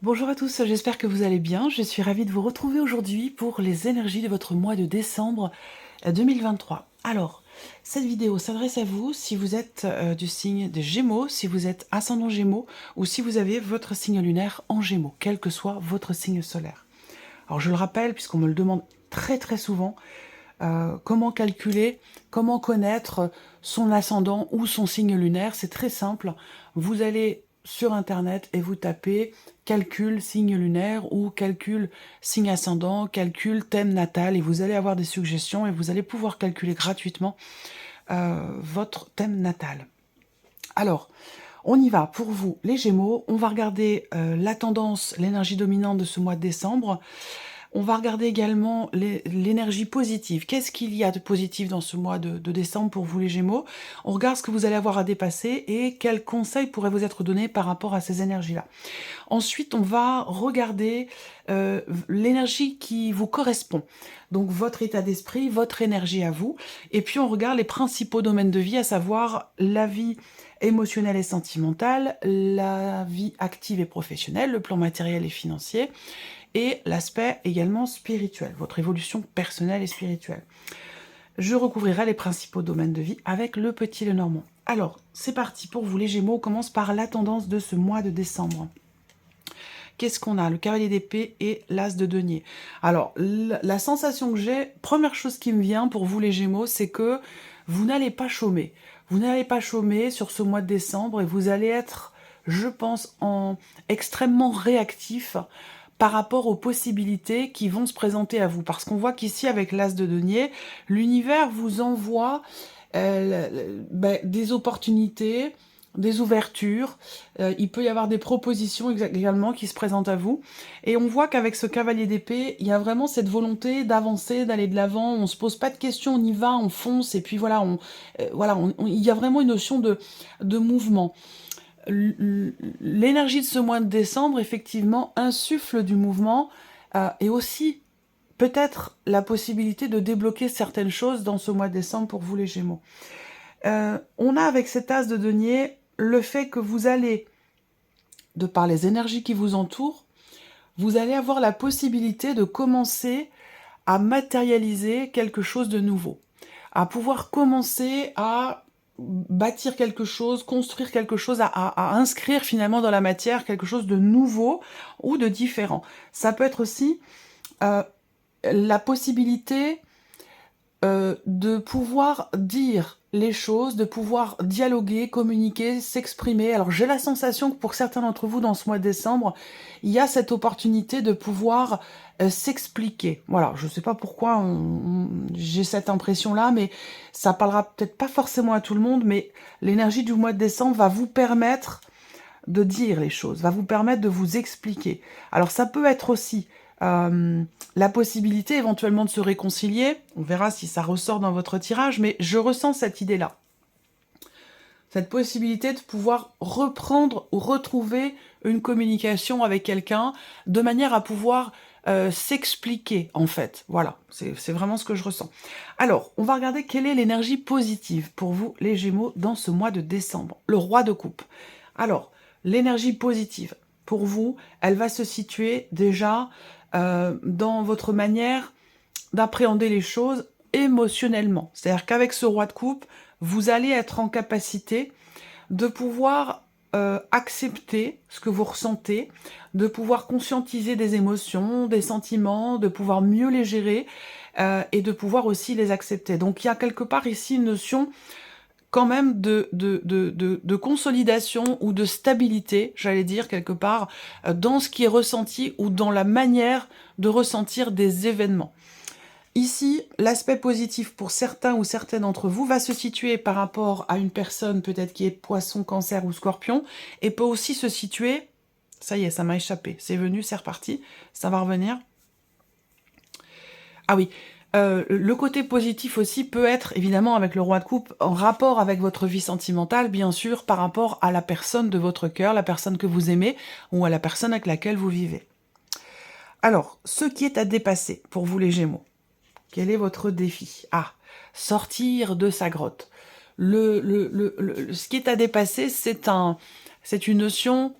Bonjour à tous, j'espère que vous allez bien. Je suis ravie de vous retrouver aujourd'hui pour les énergies de votre mois de décembre 2023. Alors, cette vidéo s'adresse à vous si vous êtes du signe des Gémeaux, si vous êtes ascendant Gémeaux ou si vous avez votre signe lunaire en Gémeaux, quel que soit votre signe solaire. Alors, je le rappelle, puisqu'on me le demande très souvent, comment calculer, comment connaître son ascendant ou son signe lunaire. C'est très simple. Vous allez sur internet et vous tapez calcul signe lunaire ou calcul signe ascendant, calcul thème natal, et vous allez avoir des suggestions et vous allez pouvoir calculer gratuitement votre thème natal. Alors, on y va pour vous les Gémeaux. On va regarder la tendance, l'énergie dominante de ce mois de décembre. On va regarder également l'énergie positive. Qu'est-ce qu'il y a de positif dans ce mois de décembre pour vous les Gémeaux? On regarde ce que vous allez avoir à dépasser et quels conseils pourraient vous être donnés par rapport à ces énergies-là. Ensuite, on va regarder l'énergie qui vous correspond. Donc votre état d'esprit, votre énergie à vous. Et puis on regarde les principaux domaines de vie, à savoir la vie émotionnelle et sentimentale, la vie active et professionnelle, le plan matériel et financier, et l'aspect également spirituel, votre évolution personnelle et spirituelle. Je recouvrirai les principaux domaines de vie avec le petit Lenormand. Alors, c'est parti pour vous les Gémeaux, on commence par la tendance de ce mois de décembre. Qu'est-ce qu'on a? Le cavalier d'épée et l'as de denier. Alors, la sensation que j'ai, première chose qui me vient pour vous les Gémeaux, c'est que vous n'allez pas chômer. Vous n'allez pas chômer sur ce mois de décembre et vous allez être, je pense, extrêmement réactif par rapport aux possibilités qui vont se présenter à vous. Parce qu'on voit qu'ici, avec l'as de denier, l'univers vous envoie des opportunités, des ouvertures, il peut y avoir des propositions également qui se présentent à vous. Et on voit qu'avec ce cavalier d'épée, il y a vraiment cette volonté d'avancer, d'aller de l'avant, on se pose pas de questions, on y va, on fonce, et puis voilà, il y a vraiment une notion de mouvement. L'énergie de ce mois de décembre, effectivement, insuffle du mouvement, et aussi peut-être la possibilité de débloquer certaines choses dans ce mois de décembre pour vous les Gémeaux. On a avec cet as de denier le fait que vous allez, de par les énergies qui vous entourent, vous allez avoir la possibilité de commencer à matérialiser quelque chose de nouveau, à pouvoir commencer à bâtir quelque chose, construire quelque chose, à inscrire finalement dans la matière quelque chose de nouveau ou de différent. Ça peut être aussi la possibilité de pouvoir dire les choses, de pouvoir dialoguer, communiquer, s'exprimer. Alors j'ai la sensation que pour certains d'entre vous dans ce mois de décembre, il y a cette opportunité de pouvoir s'expliquer. Voilà, je ne sais pas pourquoi j'ai cette impression-là, mais ça parlera peut-être pas forcément à tout le monde, mais l'énergie du mois de décembre va vous permettre de dire les choses, va vous permettre de vous expliquer. Alors ça peut être aussi la possibilité éventuellement de se réconcilier, on verra si ça ressort dans votre tirage, mais je ressens cette idée-là. Cette possibilité de pouvoir reprendre ou retrouver une communication avec quelqu'un de manière à pouvoir s'expliquer, en fait. Voilà, c'est vraiment ce que je ressens. Alors, on va regarder quelle est l'énergie positive pour vous, les Gémeaux, dans ce mois de décembre. Le roi de coupe. Alors, l'énergie positive, pour vous, elle va se situer déjà dans votre manière d'appréhender les choses émotionnellement. C'est-à-dire qu'avec ce roi de coupe, vous allez être en capacité de pouvoir accepter ce que vous ressentez, de pouvoir conscientiser des émotions, des sentiments, de pouvoir mieux les gérer et de pouvoir aussi les accepter. Donc il y a quelque part ici une notion quand même de consolidation ou de stabilité, j'allais dire quelque part, dans ce qui est ressenti ou dans la manière de ressentir des événements. Ici, l'aspect positif pour certains ou certaines d'entre vous va se situer par rapport à une personne peut-être qui est poisson, cancer ou scorpion, et peut aussi se situer, ça y est, ça m'a échappé, c'est venu, c'est reparti, ça va revenir. Ah oui, le côté positif aussi peut être, évidemment, avec le roi de coupe, en rapport avec votre vie sentimentale, bien sûr, par rapport à la personne de votre cœur, la personne que vous aimez, ou à la personne avec laquelle vous vivez. Alors, ce qui est à dépasser pour vous les Gémeaux, quel est votre défi? Ah, sortir de sa grotte. Ce qui est à dépasser, c'est une notion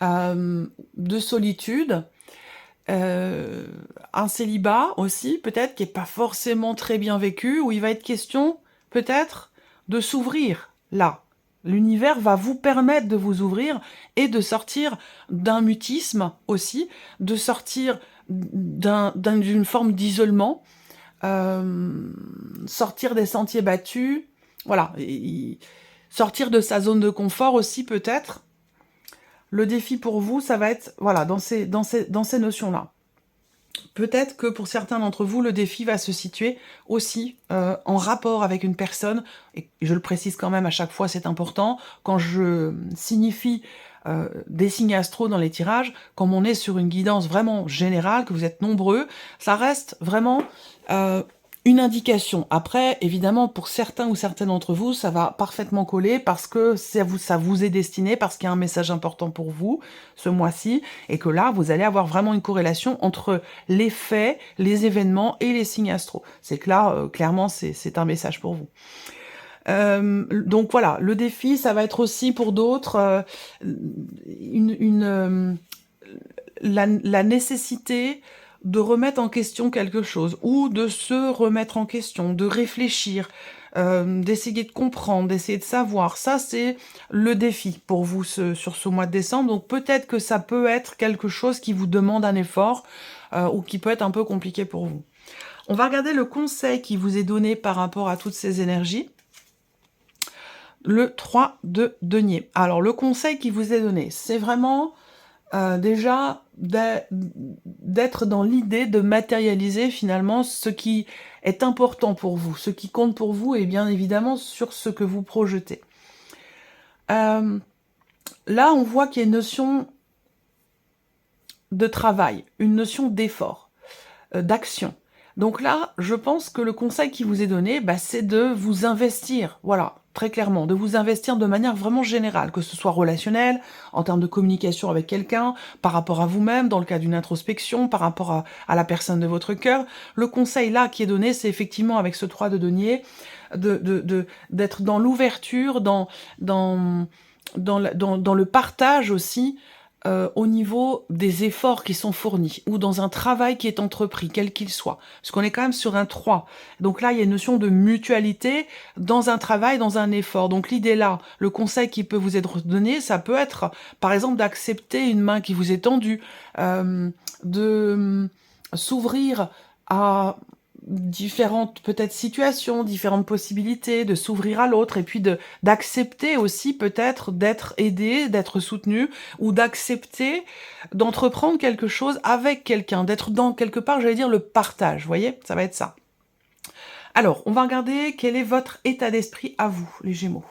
de solitude, un célibat aussi, peut-être, qui n'est pas forcément très bien vécu, où il va être question, peut-être, de s'ouvrir là. L'univers va vous permettre de vous ouvrir et de sortir d'un mutisme aussi, de sortir d'une forme d'isolement, sortir des sentiers battus, voilà, sortir de sa zone de confort aussi peut-être. Le défi pour vous, ça va être, voilà, dans ces notions-là. Peut-être que pour certains d'entre vous, le défi va se situer aussi en rapport avec une personne, et je le précise quand même à chaque fois, c'est important, quand je signifie des signes astro dans les tirages, comme on est sur une guidance vraiment générale, que vous êtes nombreux, ça reste vraiment une indication. Après, évidemment, pour certains ou certaines d'entre vous, ça va parfaitement coller parce que ça vous est destiné, parce qu'il y a un message important pour vous ce mois-ci, et que là, vous allez avoir vraiment une corrélation entre les faits, les événements et les signes astro. C'est que là, clairement, c'est un message pour vous. Donc voilà, le défi, ça va être aussi pour d'autres la nécessité de remettre en question quelque chose, ou de se remettre en question, de réfléchir, d'essayer de comprendre, d'essayer de savoir. Ça, c'est le défi pour vous sur ce mois de décembre. Donc peut-être que ça peut être quelque chose qui vous demande un effort, ou qui peut être un peu compliqué pour vous. On va regarder le conseil qui vous est donné par rapport à toutes ces énergies. Le 3 de denier. Alors, le conseil qui vous est donné, c'est vraiment déjà d'être dans l'idée de matérialiser finalement ce qui est important pour vous, ce qui compte pour vous, et bien évidemment sur ce que vous projetez. Là, on voit qu'il y a une notion de travail, une notion d'effort, d'action. Donc là, je pense que le conseil qui vous est donné, c'est de vous investir, voilà, très clairement, de vous investir de manière vraiment générale, que ce soit relationnel, en termes de communication avec quelqu'un, par rapport à vous-même, dans le cas d'une introspection, par rapport à la personne de votre cœur. Le conseil là qui est donné, c'est effectivement avec ce 3 de denier, d'être dans l'ouverture, dans le partage aussi, au niveau des efforts qui sont fournis, ou dans un travail qui est entrepris, quel qu'il soit. Parce qu'on est quand même sur un 3. Donc là, il y a une notion de mutualité dans un travail, dans un effort. Donc l'idée là, le conseil qui peut vous être donné, ça peut être, par exemple, d'accepter une main qui vous est tendue, de s'ouvrir à différentes peut-être situations, différentes possibilités, de s'ouvrir à l'autre, et puis d'accepter aussi peut-être d'être aidé, d'être soutenu, ou d'accepter d'entreprendre quelque chose avec quelqu'un, d'être dans quelque part, j'allais dire, le partage, vous voyez, ça va être ça. Alors, on va regarder quel est votre état d'esprit à vous, les Gémeaux.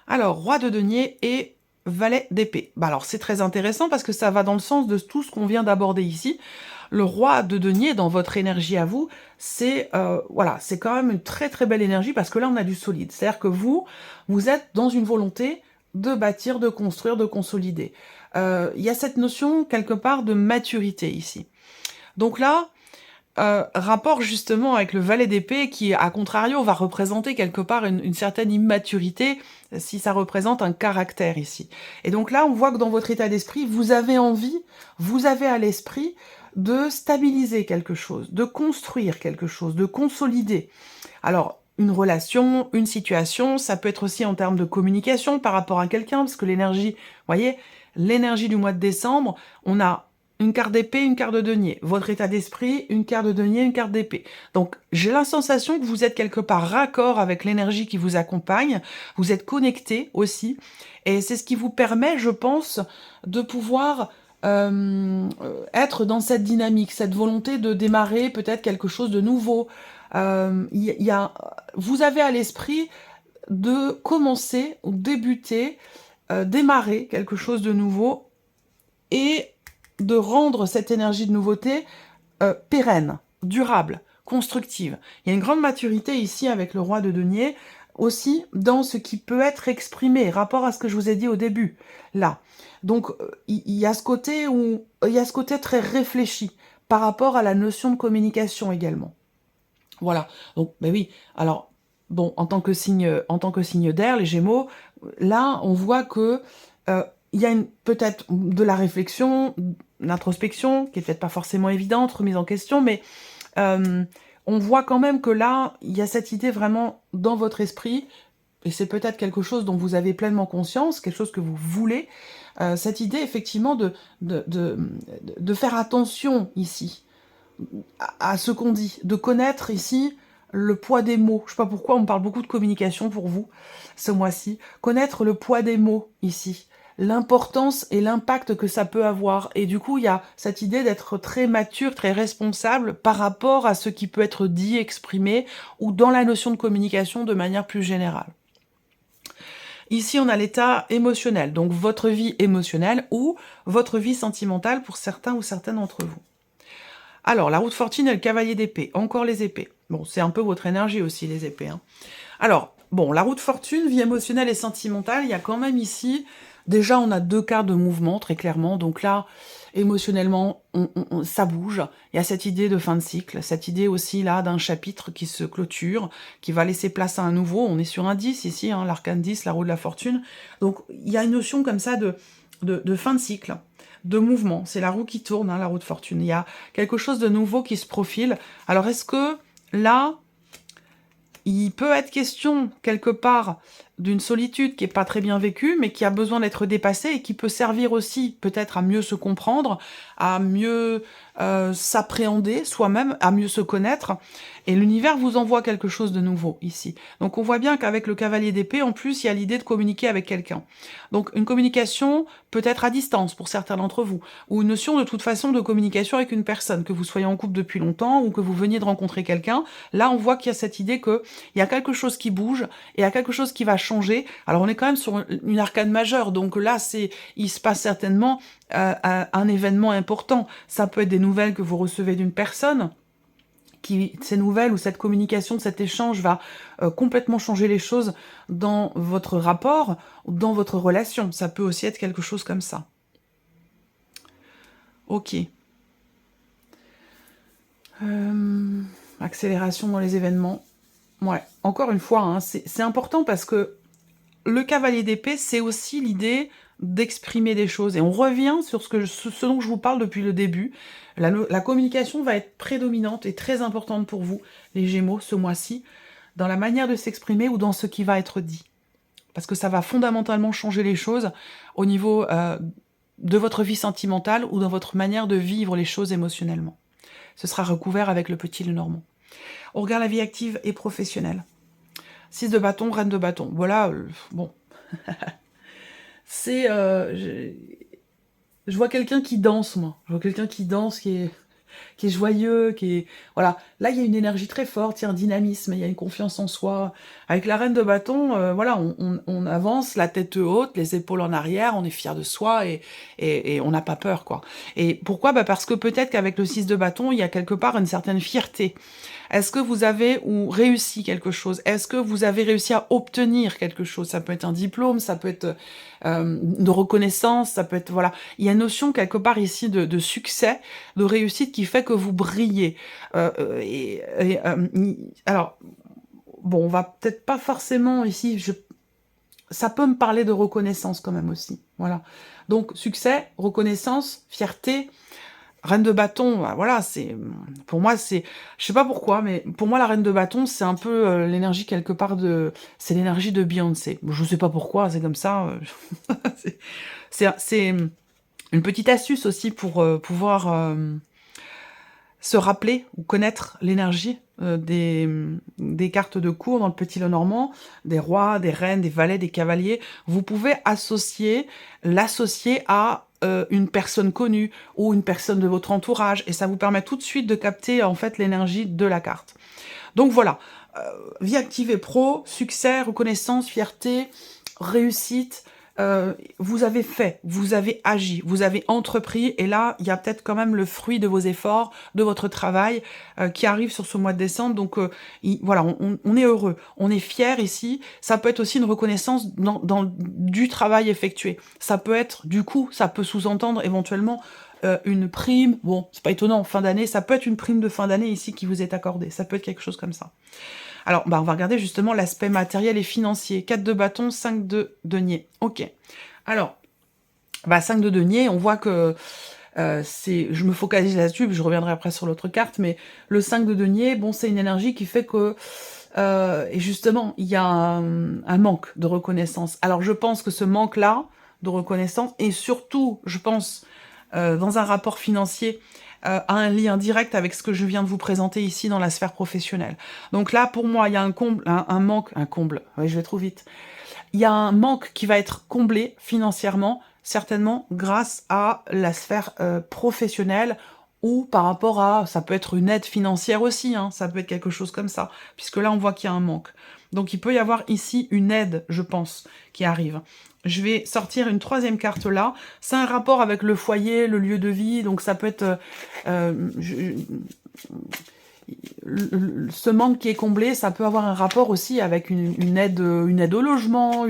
Alors, roi de denier et valet d'épée. Alors, c'est très intéressant parce que ça va dans le sens de tout ce qu'on vient d'aborder ici. Le roi de denier, dans votre énergie à vous, c'est voilà, c'est quand même une très très belle énergie parce que là, on a du solide. C'est-à-dire que vous êtes dans une volonté de bâtir, de construire, de consolider. Il y a cette notion, quelque part, de maturité ici. Donc là, rapport justement avec le valet d'épée qui, à contrario, va représenter quelque part une certaine immaturité si ça représente un caractère ici. Et donc là, on voit que dans votre état d'esprit, vous avez envie, vous avez à l'esprit de stabiliser quelque chose, de construire quelque chose, de consolider. Alors, une relation, une situation, ça peut être aussi en termes de communication par rapport à quelqu'un, parce que l'énergie, vous voyez, l'énergie du mois de décembre, on a une carte d'épée, une carte de denier. Votre état d'esprit, une carte de denier, une carte d'épée. Donc, j'ai la sensation que vous êtes quelque part raccord avec l'énergie qui vous accompagne. Vous êtes connecté aussi. Et c'est ce qui vous permet, je pense, de pouvoir être dans cette dynamique, cette volonté de démarrer peut-être quelque chose de nouveau. Vous avez à l'esprit de commencer ou débuter, démarrer quelque chose de nouveau, et de rendre cette énergie de nouveauté pérenne, durable, constructive. Il y a une grande maturité ici avec le roi de denier, aussi dans ce qui peut être exprimé, rapport à ce que je vous ai dit au début, là. Donc, il y a ce côté très réfléchi, par rapport à la notion de communication également. Voilà. Donc, ben oui, alors, bon, en tant que signe d'air, les Gémeaux, là, on voit que il y a peut-être de la réflexion, l'introspection, qui est peut-être pas forcément évidente, remise en question, mais on voit quand même que là, il y a cette idée vraiment dans votre esprit, et c'est peut-être quelque chose dont vous avez pleinement conscience, quelque chose que vous voulez, cette idée effectivement de faire attention ici à ce qu'on dit, de connaître ici le poids des mots. Je sais pas pourquoi on parle beaucoup de communication pour vous ce mois-ci. Connaître le poids des mots ici, l'importance et l'impact que ça peut avoir. Et du coup, il y a cette idée d'être très mature, très responsable par rapport à ce qui peut être dit, exprimé, ou dans la notion de communication de manière plus générale. Ici, on a l'état émotionnel, donc votre vie émotionnelle ou votre vie sentimentale pour certains ou certaines d'entre vous. Alors, la roue de fortune et le cavalier d'épée. Encore les épées. Bon, c'est un peu votre énergie aussi, les épées. Hein. Alors, bon, la roue de fortune, vie émotionnelle et sentimentale, il y a quand même ici... Déjà, on a 2 cartes de mouvement, très clairement. Donc là, émotionnellement, ça bouge. Il y a cette idée de fin de cycle, cette idée aussi là d'un chapitre qui se clôture, qui va laisser place à un nouveau. On est sur un 10 ici, hein, l'arcane 10, la roue de la fortune. Donc, il y a une notion comme ça de fin de cycle, de mouvement. C'est la roue qui tourne, hein, la roue de fortune. Il y a quelque chose de nouveau qui se profile. Alors, est-ce que là, il peut être question, quelque part, d'une solitude qui n'est pas très bien vécue, mais qui a besoin d'être dépassée et qui peut servir aussi, peut-être, à mieux se comprendre, à mieux s'appréhender soi-même, à mieux se connaître. Et l'univers vous envoie quelque chose de nouveau, ici. Donc on voit bien qu'avec le cavalier d'épée, en plus, il y a l'idée de communiquer avec quelqu'un. Donc une communication peut-être à distance, pour certains d'entre vous, ou une notion, de toute façon, de communication avec une personne, que vous soyez en couple depuis longtemps, ou que vous veniez de rencontrer quelqu'un. Là, on voit qu'il y a cette idée qu'il y a quelque chose qui bouge, et il y a quelque chose qui va changer. Alors on est quand même sur une arcane majeure, donc là, il se passe certainement un événement important. Ça peut être des nouvelles que vous recevez d'une personne, ces nouvelles ou cette communication, cet échange va complètement changer les choses dans votre rapport, dans votre relation. Ça peut aussi être quelque chose comme ça. Ok. Accélération dans les événements. Ouais, encore une fois, hein, c'est important parce que le cavalier d'épée, c'est aussi l'idée d'exprimer des choses. Et on revient sur ce dont je vous parle depuis le début. La communication va être prédominante et très importante pour vous, les Gémeaux, ce mois-ci, dans la manière de s'exprimer ou dans ce qui va être dit. Parce que ça va fondamentalement changer les choses au niveau de votre vie sentimentale ou dans votre manière de vivre les choses émotionnellement. Ce sera recouvert avec le petit Lenormand. On regarde la vie active et professionnelle. 6 de bâton, reine de bâton. Voilà, bon. C'est... je vois quelqu'un qui danse, moi. Je vois quelqu'un qui danse, qui est joyeux, qui est... Voilà. Là, il y a une énergie très forte, il y a un dynamisme, il y a une confiance en soi. Avec la reine de bâton, voilà, on avance, la tête haute, les épaules en arrière, on est fier de soi et on n'a pas peur, quoi. Et pourquoi ? Parce que peut-être qu'avec le 6 de bâton, il y a quelque part une certaine fierté. Est-ce que vous avez réussi quelque chose? Est-ce que vous avez réussi à obtenir quelque chose? Ça peut être un diplôme, ça peut être de reconnaissance, ça peut être... Voilà. Il y a une notion quelque part ici de succès, de réussite qui fait que vous brillez. Alors, bon, on va peut-être pas forcément ici... Ça peut me parler de reconnaissance quand même aussi. Voilà. Donc, succès, reconnaissance, fierté... Reine de bâton, bah voilà, pour moi, je sais pas pourquoi, mais pour moi, la reine de bâton, c'est un peu l'énergie quelque part c'est l'énergie de Beyoncé. Je sais pas pourquoi, c'est comme ça. C'est une petite astuce aussi pour pouvoir se rappeler ou connaître l'énergie des cartes de cour dans le petit Lenormand, des rois, des reines, des valets, des cavaliers. Vous pouvez l'associer à une personne connue ou une personne de votre entourage et ça vous permet tout de suite de capter en fait l'énergie de la carte. Donc voilà, vie active et pro, succès, reconnaissance, fierté, réussite, vous avez fait, vous avez agi, vous avez entrepris et là il y a peut-être quand même le fruit de vos efforts, de votre travail qui arrive sur ce mois de décembre, donc voilà, on est heureux, on est fier ici. Ça peut être aussi une reconnaissance du travail effectué, ça peut être, du coup, ça peut sous-entendre éventuellement une prime, bon, c'est pas étonnant, fin d'année, ça peut être une prime de fin d'année ici qui vous est accordée, ça peut être quelque chose comme ça. Alors, on va regarder justement l'aspect matériel et financier. 4 de bâton, 5 de denier. Ok. Alors, Bah, 5 de denier, on voit que je me focalise là-dessus, puis je reviendrai après sur l'autre carte, mais le 5 de denier, bon, c'est une énergie qui fait que, et justement, il y a un manque de reconnaissance. Alors, je pense que ce manque-là de reconnaissance, et surtout, je pense, dans un rapport financier, a un lien direct avec ce que je viens de vous présenter ici dans la sphère professionnelle. Donc là, pour moi, il y a un manque, un comble, oui, je vais trop vite, il y a un manque qui va être comblé financièrement, certainement grâce à la sphère professionnelle ou par rapport à, ça peut être une aide financière aussi, hein, ça peut être quelque chose comme ça, puisque là on voit qu'il y a un manque. Donc il peut y avoir ici une aide, je pense, qui arrive. Je vais sortir une troisième carte là. C'est un rapport avec le foyer, le lieu de vie, donc ça peut être... ce manque qui est comblé, ça peut avoir un rapport aussi avec une aide au logement,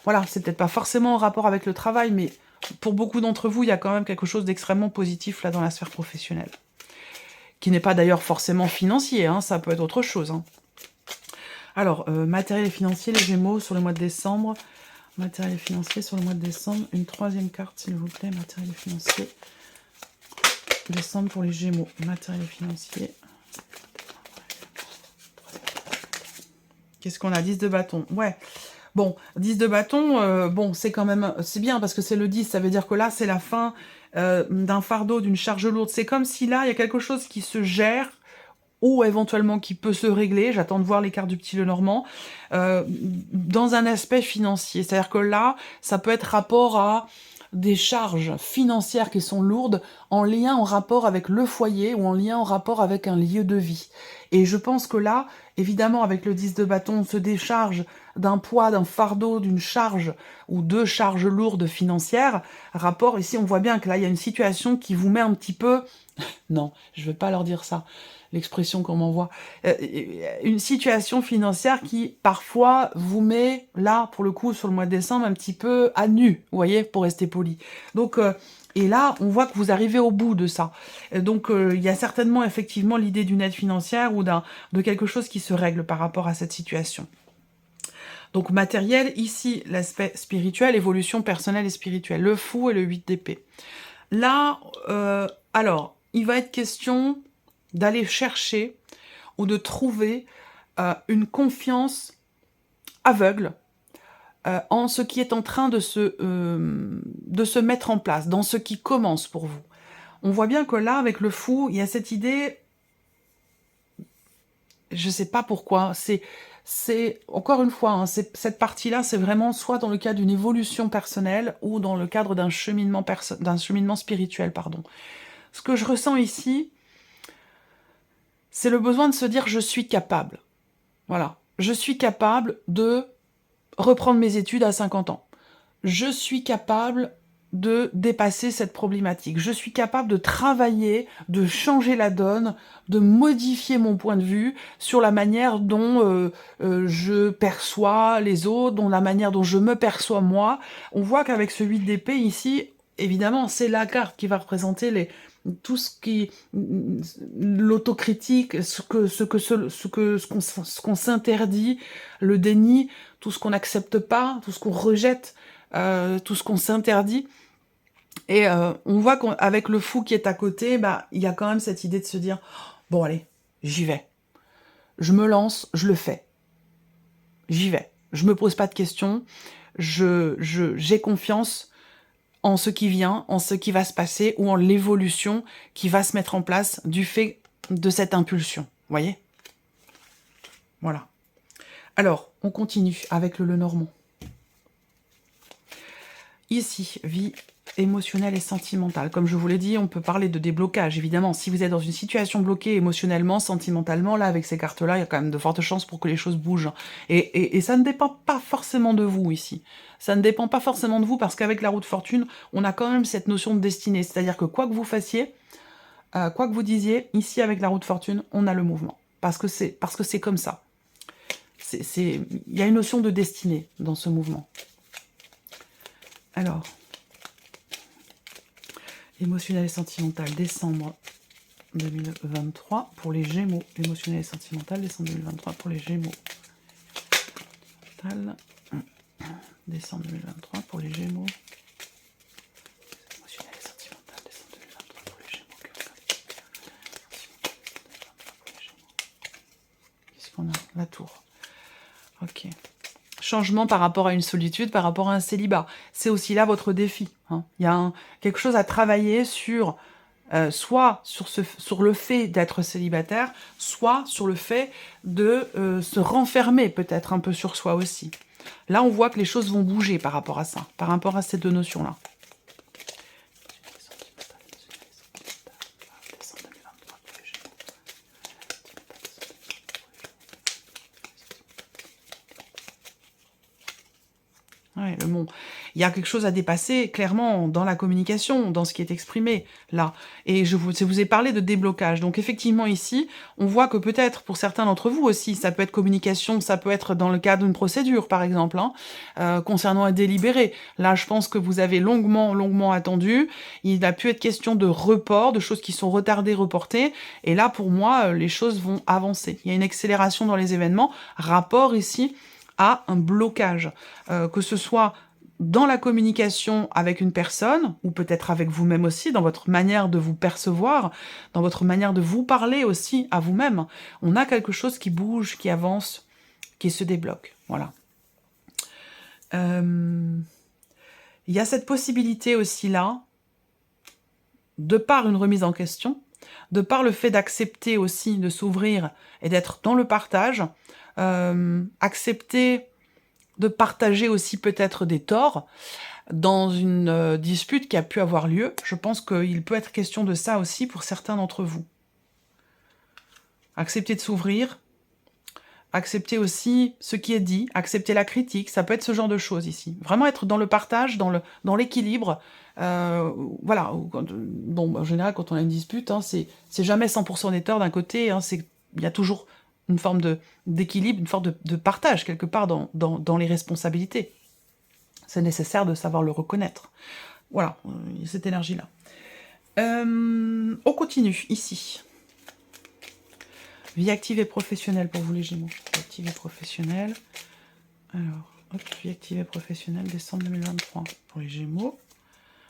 voilà, c'est peut-être pas forcément en rapport avec le travail, mais pour beaucoup d'entre vous, il y a quand même quelque chose d'extrêmement positif là dans la sphère professionnelle. Qui n'est pas d'ailleurs forcément financier, hein, ça peut être autre chose. Hein. Alors, matériel et financier, les Gémeaux sur le mois de décembre. Matériel et financier sur le mois de décembre. Une troisième carte, s'il vous plaît, matériel et financier. Décembre pour les Gémeaux. Matériel et financier. Qu'est-ce qu'on a? 10 de bâton. Ouais. Bon, 10 de bâton, bon, c'est quand même... C'est bien parce que c'est le 10, ça veut dire que là, c'est la fin d'un fardeau, d'une charge lourde. C'est comme si là, il y a quelque chose qui se gère ou éventuellement qui peut se régler, j'attends de voir les cartes du petit Lenormand, dans un aspect financier. C'est-à-dire que là, ça peut être rapport à des charges financières qui sont lourdes, en lien, en rapport avec le foyer, ou en lien, en rapport avec un lieu de vie. Et je pense que là, évidemment, avec le 10 de bâton, on se décharge d'un poids, d'un fardeau, d'une charge, ou deux charges lourdes financières. Rapport, ici, on voit bien que là, il y a une situation qui vous met un petit peu... Non, je ne vais pas leur dire ça, l'expression qu'on m'envoie. Une situation financière qui, parfois, vous met, là, pour le coup, sur le mois de décembre, un petit peu à nu, vous voyez, pour rester poli. Donc, et là, on voit que vous arrivez au bout de ça. Donc, il y a certainement, effectivement, l'idée d'une aide financière ou de quelque chose qui se règle par rapport à cette situation. Donc, matériel, ici, l'aspect spirituel, évolution personnelle et spirituelle. Le fou et le 8 d'épée. Là, alors, il va être question d'aller chercher ou de trouver une confiance aveugle en ce qui est en train de se mettre en place, dans ce qui commence pour vous. On voit bien que là, avec le fou, il y a cette idée, je ne sais pas pourquoi, c'est encore une fois, hein, cette partie-là, c'est vraiment soit dans le cadre d'une évolution personnelle ou dans le cadre d'un cheminement spirituel, pardon. Ce que je ressens ici, c'est le besoin de se dire « je suis capable ». Voilà. Je suis capable de reprendre mes études à 50 ans. Je suis capable de dépasser cette problématique. Je suis capable de travailler, de changer la donne, de modifier mon point de vue sur la manière dont je perçois les autres, dont la manière dont je me perçois moi. On voit qu'avec ce 8 d'épée ici, évidemment, c'est la carte qui va représenter tout ce qui l'autocritique, ce qu'on s'interdit, le déni, tout ce qu'on n'accepte pas, tout ce qu'on rejette, tout ce qu'on s'interdit. Et on voit qu'avec le fou qui est à côté, bah, il y a quand même cette idée de se dire « Bon, allez, j'y vais. Je me lance, je le fais. J'y vais. Je me pose pas de questions. J'ai confiance en ce qui vient, en ce qui va se passer, ou en l'évolution qui va se mettre en place du fait de cette impulsion. » Vous voyez? Voilà. Alors, on continue avec le Lenormand. Ici, vie émotionnelle et sentimentale. Comme je vous l'ai dit, on peut parler de déblocage, évidemment. Si vous êtes dans une situation bloquée émotionnellement, sentimentalement, là, avec ces cartes-là, il y a quand même de fortes chances pour que les choses bougent. Et ça ne dépend pas forcément de vous, ici. Ça ne dépend pas forcément de vous, parce qu'avec la roue de fortune, on a quand même cette notion de destinée. C'est-à-dire que quoi que vous fassiez, quoi que vous disiez, ici, avec la roue de fortune, on a le mouvement. Parce que c'est comme ça. Il y a une notion de destinée dans ce mouvement. Alors, émotionnel et sentimental, décembre 2023 pour les Gémeaux. Émotionnel et sentimental, décembre 2023 pour les Gémeaux. Décembre 2023 pour les Gémeaux. la tour. Ok. Changement par rapport à une solitude, par rapport à un célibat. C'est aussi là votre défi. Hein. Il y a quelque chose à travailler sur, soit sur le fait d'être célibataire, soit sur le fait de se renfermer peut-être un peu sur soi aussi. Là, on voit que les choses vont bouger par rapport à ça, par rapport à ces deux notions-là. Ouais, le monde. Il y a quelque chose à dépasser, clairement, dans la communication, dans ce qui est exprimé, là. Et je vous ai parlé de déblocage. Donc, effectivement, ici, on voit que peut-être, pour certains d'entre vous aussi, ça peut être communication, ça peut être dans le cadre d'une procédure, par exemple, hein, concernant un délibéré. Là, je pense que vous avez longuement attendu. Il a pu être question de report, de choses qui sont retardées, reportées. Et là, pour moi, les choses vont avancer. Il y a une accélération dans les événements. Rapport, ici, à un blocage, que ce soit dans la communication avec une personne, ou peut-être avec vous-même aussi, dans votre manière de vous percevoir, dans votre manière de vous parler aussi à vous-même. On a quelque chose qui bouge, qui avance, qui se débloque. Voilà. Il y a cette possibilité aussi là, de par une remise en question, de par le fait d'accepter aussi, de s'ouvrir et d'être dans le partage, accepter de partager aussi peut-être des torts dans une dispute qui a pu avoir lieu. Je pense qu'il peut être question de ça aussi pour certains d'entre vous. Accepter de s'ouvrir, accepter aussi ce qui est dit, accepter la critique, ça peut être ce genre de choses ici. Vraiment être dans le partage, dans l'équilibre. Voilà. Bon, en général, quand on a une dispute, hein, c'est jamais 100% des torts d'un côté, hein, il y a toujours une forme d'équilibre, une forme de partage, quelque part, dans les responsabilités. C'est nécessaire de savoir le reconnaître. Voilà, cette énergie-là. On continue, ici. Vie active et professionnelle pour vous, les Gémeaux. Vie active et professionnelle. Alors, hop, vie active et professionnelle, décembre 2023 pour les Gémeaux.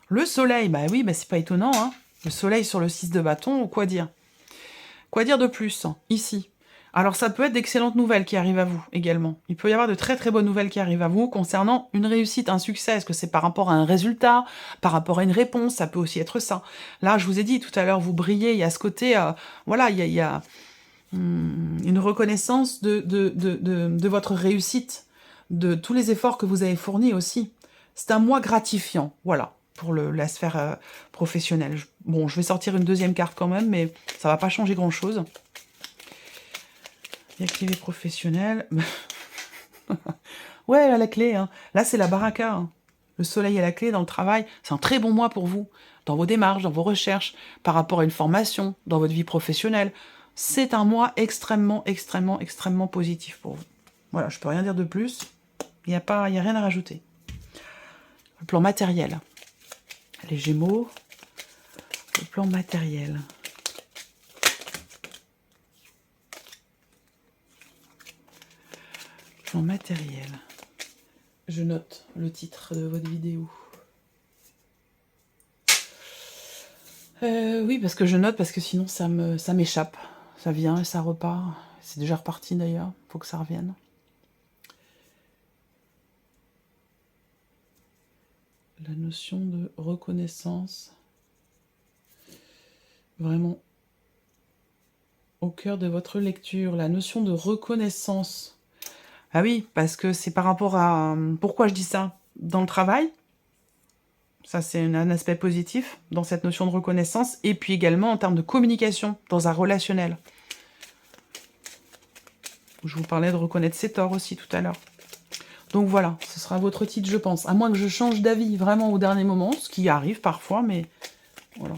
Le soleil, bah oui, bah c'est pas étonnant, hein. Le soleil sur le 6 de bâton, quoi dire? Quoi dire de plus, ici? Alors ça peut être d'excellentes nouvelles qui arrivent à vous également. Il peut y avoir de très très bonnes nouvelles qui arrivent à vous concernant une réussite, un succès. Est-ce que c'est par rapport à un résultat, par rapport à une réponse? Ça peut aussi être ça. Là, je vous ai dit tout à l'heure, vous brillez, il y a ce côté, voilà, il y a une reconnaissance de votre réussite, de tous les efforts que vous avez fournis aussi. C'est un mois gratifiant, voilà, pour la sphère professionnelle. Bon, je vais sortir une deuxième carte quand même, mais ça va pas changer grand-chose. Activé professionnel. Ouais, à la clé. Hein. Là, c'est la baraka. Hein. Le soleil à la clé dans le travail. C'est un très bon mois pour vous. Dans vos démarches, dans vos recherches, par rapport à une formation, dans votre vie professionnelle. C'est un mois extrêmement positif pour vous. Voilà, je peux rien dire de plus. Il n'y a rien à rajouter. Le plan matériel. Les Gémeaux. Le plan matériel. Plan matériel. Je note le titre de votre vidéo. Oui, parce que je note, parce que sinon ça m'échappe. Ça vient et ça repart. C'est déjà reparti d'ailleurs. Faut que ça revienne. La notion de reconnaissance. Vraiment au cœur de votre lecture. La notion de reconnaissance. Ah oui, parce que c'est par rapport à... Pourquoi je dis ça? Dans le travail, ça c'est un aspect positif dans cette notion de reconnaissance, et puis également en termes de communication, dans un relationnel. Je vous parlais de reconnaître ses torts aussi tout à l'heure. Donc voilà, ce sera votre titre, je pense. À moins que je change d'avis vraiment au dernier moment, ce qui arrive parfois, mais voilà.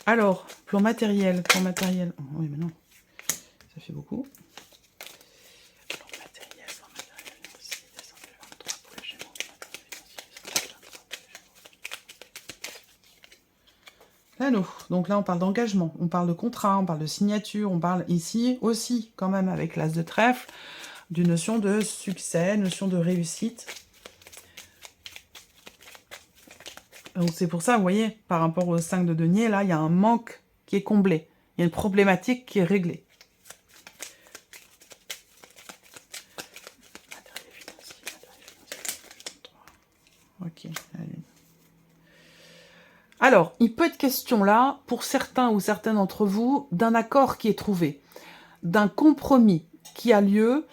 Alors, plan matériel. Oh, oui, mais non, ça fait beaucoup. L'anneau. Donc là, on parle d'engagement, on parle de contrat, on parle de signature, on parle ici aussi, quand même, avec l'as de trèfle, d'une notion de succès, notion de réussite. Donc c'est pour ça, vous voyez, par rapport au 5 de denier, là, il y a un manque qui est comblé. Il y a une problématique qui est réglée. Alors, il peut être question là, pour certains ou certaines d'entre vous, d'un accord qui est trouvé, d'un compromis qui a lieu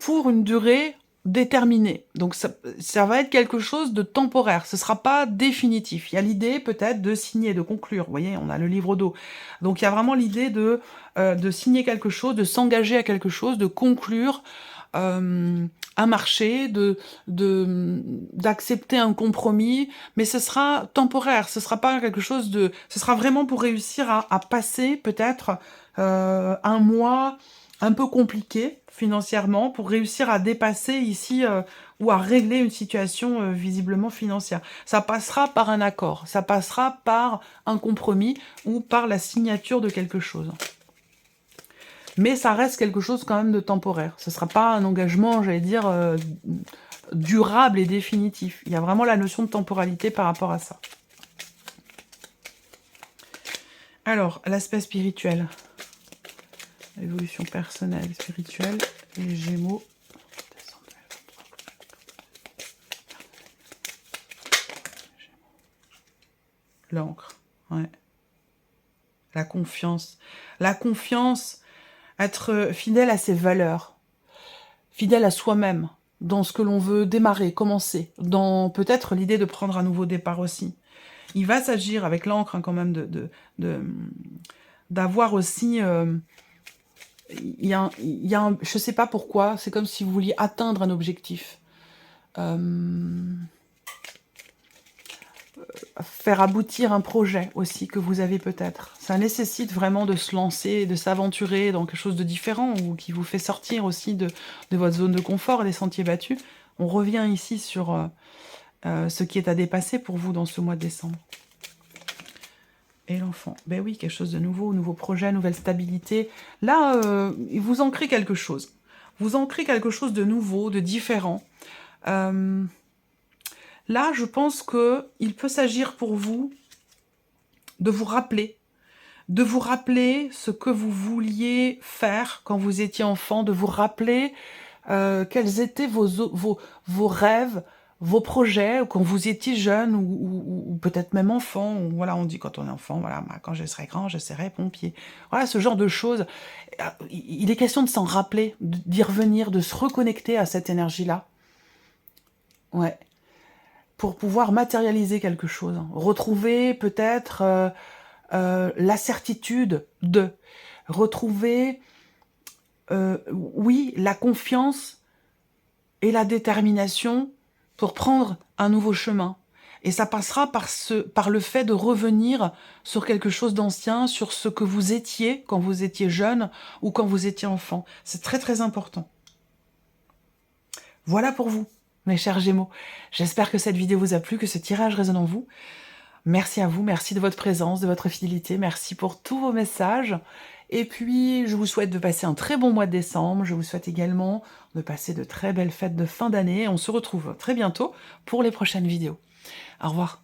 pour une durée déterminée. Donc ça va être quelque chose de temporaire, ce ne sera pas définitif. Il y a l'idée peut-être de signer, de conclure. Vous voyez, on a le livre d'eau. Donc il y a vraiment l'idée de signer quelque chose, de s'engager à quelque chose, de conclure un marché, d'accepter un compromis, mais ce sera temporaire, ce sera pas quelque chose de... Ce sera vraiment pour réussir à passer peut-être un mois un peu compliqué financièrement, pour réussir à dépasser ici ou à régler une situation visiblement financière. Ça passera par un accord, ça passera par un compromis ou par la signature de quelque chose. Mais ça reste quelque chose quand même de temporaire. Ce ne sera pas un engagement, j'allais dire, durable et définitif. Il y a vraiment la notion de temporalité par rapport à ça. Alors, l'aspect spirituel. Évolution personnelle, spirituelle, les Gémeaux. L'encre, ouais. La confiance. La confiance, être fidèle à ses valeurs, fidèle à soi-même, dans ce que l'on veut démarrer, commencer, dans peut-être l'idée de prendre un nouveau départ aussi. Il va s'agir, avec l'encre, hein, quand même, d'avoir aussi... il y a je sais pas pourquoi, c'est comme si vous vouliez atteindre un objectif. Faire aboutir un projet aussi que vous avez peut-être. Ça nécessite vraiment de se lancer, de s'aventurer dans quelque chose de différent ou qui vous fait sortir aussi de votre zone de confort et des sentiers battus. On revient ici sur ce qui est à dépasser pour vous dans ce mois de décembre. Et l'enfant, ben oui, quelque chose de nouveau, nouveau projet, nouvelle stabilité. Là, vous ancrez quelque chose. Vous ancrez quelque chose de nouveau, de différent. Là, je pense qu'il peut s'agir pour vous de vous rappeler ce que vous vouliez faire quand vous étiez enfant, de vous rappeler quels étaient vos rêves, vos projets, quand vous étiez jeune ou peut-être même enfant. Ou, voilà, on dit quand on est enfant, voilà, quand je serai grand, je serai pompier. Voilà, ce genre de choses. Il est question de s'en rappeler, d'y revenir, de se reconnecter à cette énergie-là. Ouais. Pour pouvoir matérialiser quelque chose. Retrouver peut-être la certitude de. Retrouver, oui, la confiance et la détermination pour prendre un nouveau chemin. Et ça passera par le fait de revenir sur quelque chose d'ancien, sur ce que vous étiez quand vous étiez jeune ou quand vous étiez enfant. C'est très très important. Voilà pour vous, mes chers Gémeaux. J'espère que cette vidéo vous a plu, que ce tirage résonne en vous. Merci à vous, merci de votre présence, de votre fidélité, merci pour tous vos messages. Et puis, je vous souhaite de passer un très bon mois de décembre. Je vous souhaite également de passer de très belles fêtes de fin d'année. On se retrouve très bientôt pour les prochaines vidéos. Au revoir.